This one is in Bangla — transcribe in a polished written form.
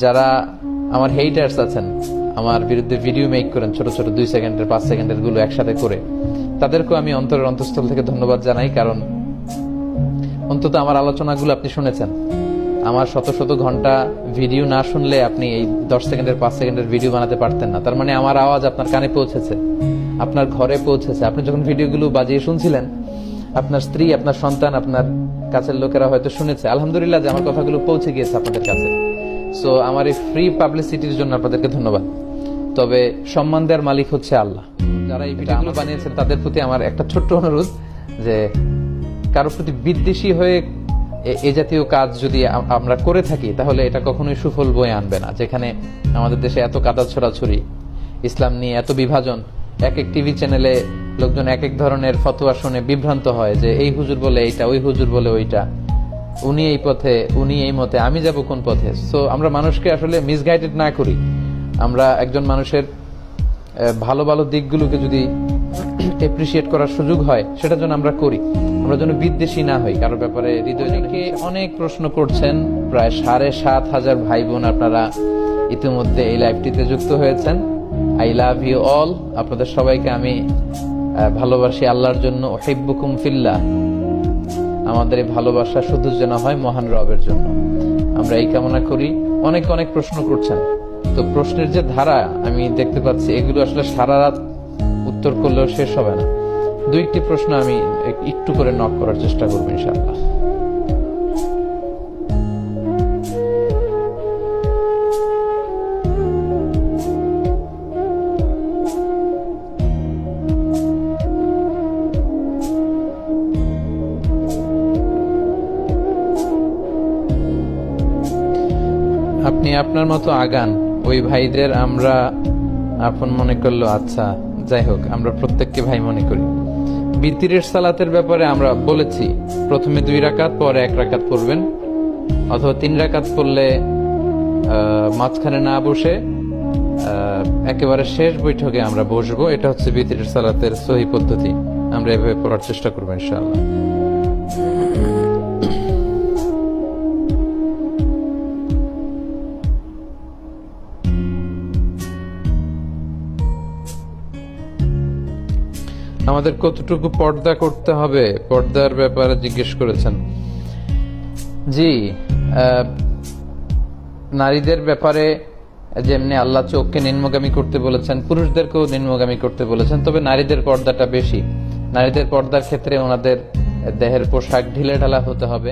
যারা আমার হেটার্স আছেন, আমার বিরুদ্ধে ভিডিও মেক করেন ছোট ছোট 2 সেকেন্ডের 5 সেকেন্ডের গুলো একসাথে করে, তাদেরকেও আমি অন্তরের অন্তঃস্থল থেকে ধন্যবাদ জানাই। কারণ অন্তত আমার আলোচনাগুলো আপনি শুনেছেন। আমার শত শত ঘন্টা ভিডিও না শুনলে আপনি এই 10 সেকেন্ডের 5 সেকেন্ডের ভিডিও বানাতে পারতেন না। তার মানে আমার আওয়াজ আপনার কানে পৌঁছেছে, আপনার ঘরে পৌঁছেছে। আপনি যখন ভিডিওগুলো বাজিয়ে শুনছিলেন, আপনার স্ত্রী, আপনার সন্তান, আপনার কাছের লোকেরা হয়তো শুনেছে। আলহামদুলিল্লাহ যে আমার কথাগুলো পৌঁছে গিয়েছে আপনাদের কাছে। সো আমার এই ফ্রি পাবলিসিটির জন্য আপনাদেরকে ধন্যবাদ। তবে সম্মান দেওয়ার মালিক হচ্ছে আল্লাহ। যারা এই ভিডিওগুলো বানিয়েছেন তাদের প্রতি আমার একটা ছোট্ট অনুরোধ, যে কারোর প্রতি বিদ্বেষী হয়ে এ জাতীয় কাজ যদি আমরা করে থাকি, তাহলে এটা কখনোই সুফল বয়ে আনবে না। যেখানে আমাদের দেশে এত কাদা ছড়াছড়ি, ইসলাম নিয়ে এত বিভাজন, এক এক টিভি চ্যানেলে লোকজন এক এক ধরনের ফতোয়া শুনে বিভ্রান্ত হয় যে এই হুজুর বলে এইটা, ওই হুজুর বলে ওইটা, উনি এই পথে, উনি এই মতে, আমি যাব কোন পথে। সো আমরা মানুষকে আসলে মিসগাইডেড না করি। আমরা একজন মানুষের ভালো ভালো দিকগুলোকে যদি এপ্রিসিয়েট করার সুযোগ হয়, সেটার জন্য আমরা করি। আমরা যেন বিদ্বেষী না হই কারোর ব্যাপারে। হৃদয়কে অনেক প্রশ্ন করছেন, প্রায় 7,500 ভাই বোন আপনারা ইতিমধ্যে এই লাইভটিতে যুক্ত হয়েছেন। I love you all. আপনাদের সবাইকে আমি ভালোবাসি আল্লাহর জন্য। উহিব্বুকুম ফিল্লাহ। আমাদের এই ভালোবাসা শুধু যেন হয় মহান রবের জন্য, আমরা এই কামনা করি। অনেক অনেক প্রশ্ন করছেন, তো প্রশ্নের যে ধারা আমি দেখতে পাচ্ছি, এগুলো আসলে সারা রাত উত্তর করলেও শেষ হবে না। 2-1টি প্রশ্ন আমি একটু করে নক করার চেষ্টা করবো ইনশাআল্লাহ। আপনি আপনার মতো আগান, ওই ভাইদের আমরা আপন মনে করলো। আচ্ছা, যাই হোক, আমরা প্রত্যেককে ভাই মনে করি। বিতিরের সালাতের ব্যাপারে আমরা বলেছি, প্রথমে 2 রাকাত, পরে 1 রাকাত পড়বেন, অথবা 3 রাকাত পড়লে মাঝখানে না বসে একেবারে শেষ বৈঠকে আমরা বসবো। এটা হচ্ছে বিতিরের সালাতের সহি পদ্ধতি। আমরা এভাবে পড়ার চেষ্টা করবো ইনশাআল্লাহ। আমাদের কতটুকু পর্দা করতে হবে, পর্দার ব্যাপারে জিজ্ঞেস করেছেন। জি, নারীদের ব্যাপারে যেমনি আল্লাহ চোখকে নিম্নগামী করতে বলেছেন, পুরুষদেরকেও নিম্নগামী করতে বলেছেন। তবে নারীদের পর্দাটা বেশি। নারীদের পর্দার ক্ষেত্রে ওনাদের দেহের পোশাক ঢিলেঢালা হতে হবে।